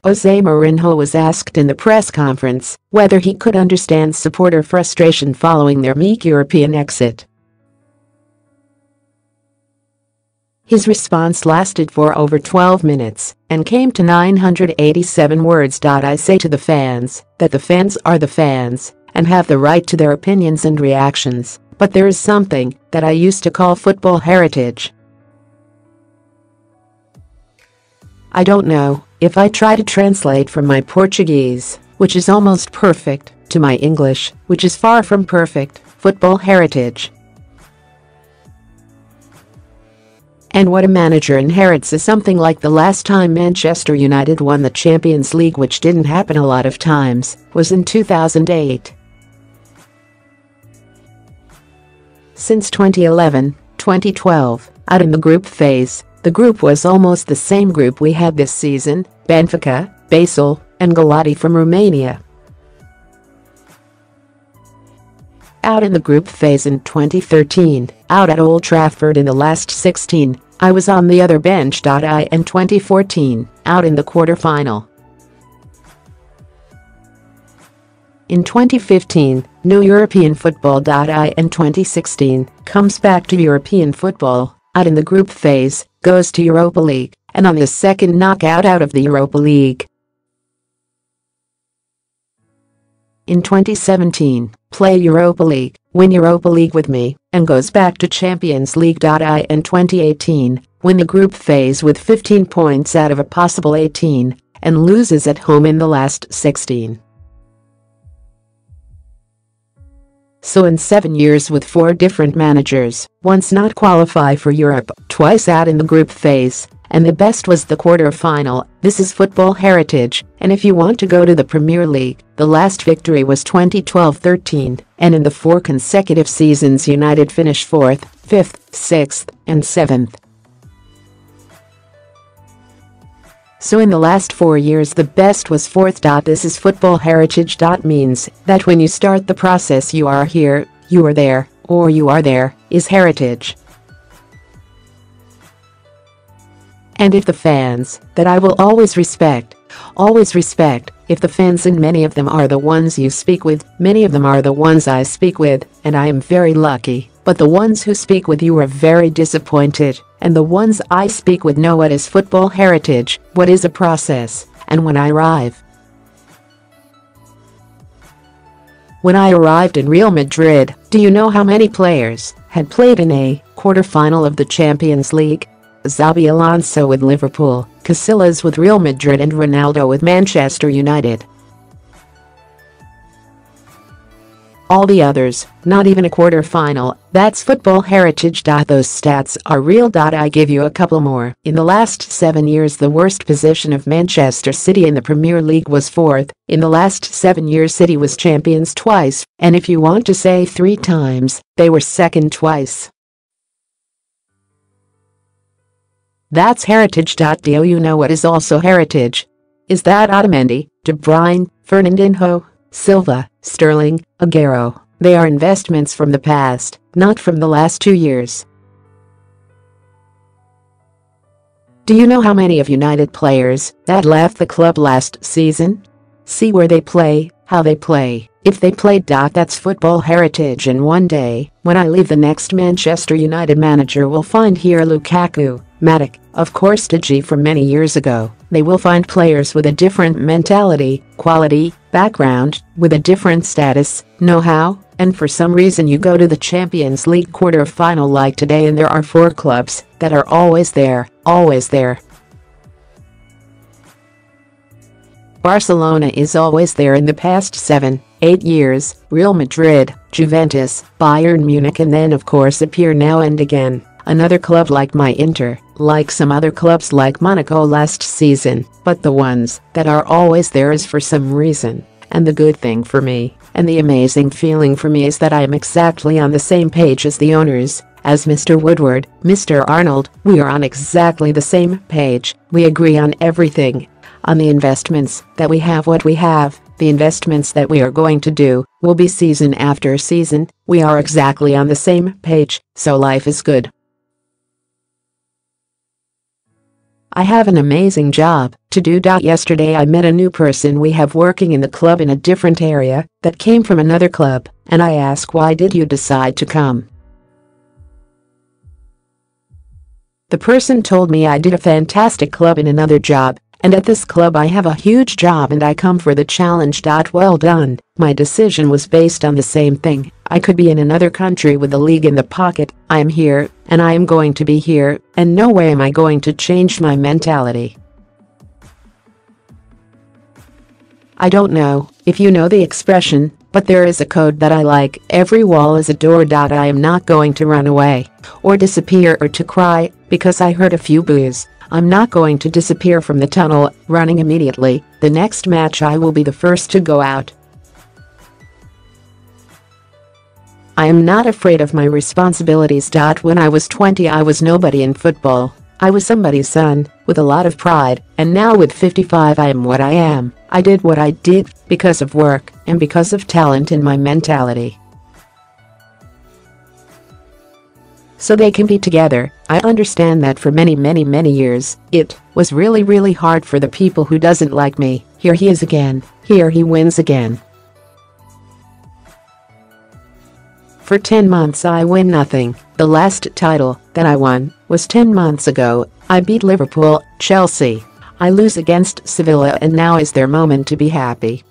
Jose Mourinho was asked in the press conference whether he could understand supporter frustration following their meek European exit. His response lasted for over 12 minutes and came to 987 words. I say to the fans that the fans are the fans and have the right to their opinions and reactions, but there is something that I used to call football heritage. I don't know if I try to translate from my Portuguese, which is almost perfect, to my English, which is far from perfect, football heritage. And what a manager inherits is something like the last time Manchester United won the Champions League, which didn't happen a lot of times, was in 2008. Since 2011, 2012, out in the group phase, the group was almost the same group we had this season: Benfica, Basel, and Galati from Romania. Out in the group phase in 2013, out at Old Trafford in the last 16, I was on the other bench. I in 2014, out in the quarter-final. In 2015, no European football. I in 2016, comes back to European football, out in the group phase, goes to Europa League, and on the second knockout out of the Europa League. In 2017, play Europa League, win Europa League with me, and goes back to Champions League. I in 2018, win the group phase with 15 points out of a possible 18, and loses at home in the last 16. So in 7 years with 4 different managers, once not qualify for Europe, twice out in the group phase, and the best was the quarter-final. This is football heritage, and if you want to go to the Premier League, the last victory was 2012-13, and in the 4 consecutive seasons United finished 4th, 5th, 6th, and 7th. So in the last 4 years the best was 4th. This is football heritage. Means that when you start the process you are here, you are there, or you are there, is heritage. And if the fans, that I will always respect, if the fans, and many of them are the ones you speak with, many of them are the ones I speak with, and I am very lucky, but the ones who speak with you are very disappointed, and the ones I speak with know what is football heritage, what is a process, and when I arrived in Real Madrid, do you know how many players had played in a quarter-final of the Champions League? Xabi Alonso with Liverpool, Casillas with Real Madrid, and Ronaldo with Manchester United. All the others, not even a quarter-final. That's football heritage. Those stats are real. I give you a couple more. In the last 7 years the worst position of Manchester City in the Premier League was 4th. In the last 7 years City was champions twice, and if you want to say 3 times, they were second twice. That's heritage. Do you know what is also heritage? Is that Otamendi, De Bruyne, Fernandinho, Silva, Sterling, Aguero. They are investments from the past, not from the last 2 years. Do you know how many of United players that left the club last season? See where they play, how they play, if they played. That's football heritage, and one day, when I leave, the next Manchester United manager will find here Lukaku, Matic, of course Digi from many years ago. They will find players with a different mentality, quality, background, with a different status, know-how, and for some reason you go to the Champions League quarter-final like today and there are 4 clubs that are always there, always there. Barcelona is always there in the past 7, 8 years, Real Madrid, Juventus, Bayern Munich, and then of course appear now and again another club like my Inter, like some other clubs like Monaco last season, but the ones that are always there is for some reason. And the good thing for me, and the amazing feeling for me, is that I am exactly on the same page as the owners, as Mr. Woodward, Mr. Arnold. We are on exactly the same page, we agree on everything. On the investments that we have, what we have, the investments that we are going to do, will be season after season. We are exactly on the same page, so life is good. I have an amazing job to do. Yesterday I met a new person we have working in the club in a different area that came from another club, and I asked, why did you decide to come? The person told me, I did a fantastic club in another job, and at this club I have a huge job and I come for the challenge. Well done. My decision was based on the same thing. I could be in another country with the league in the pocket. I am here, and I am going to be here, and no way am I going to change my mentality. I don't know if you know the expression, but there is a code that I like: every wall is a door. I am not going to run away or disappear or to cry because I heard a few boos. I'm not going to disappear from the tunnel, running immediately. The next match I will be the first to go out. I am not afraid of my responsibilities. When I was 20 I was nobody in football. I was somebody's son, with a lot of pride, and now with 55 I am what I am. I did what I did because of work and because of talent in my mentality. So they can be together. I understand that for many years, it was really hard for the people who doesn't like me. Here he is again. Here he wins again. For 10 months I win nothing. The last title that I won was 10 months ago. I beat Liverpool, Chelsea. I lose against Sevilla, and now is their moment to be happy.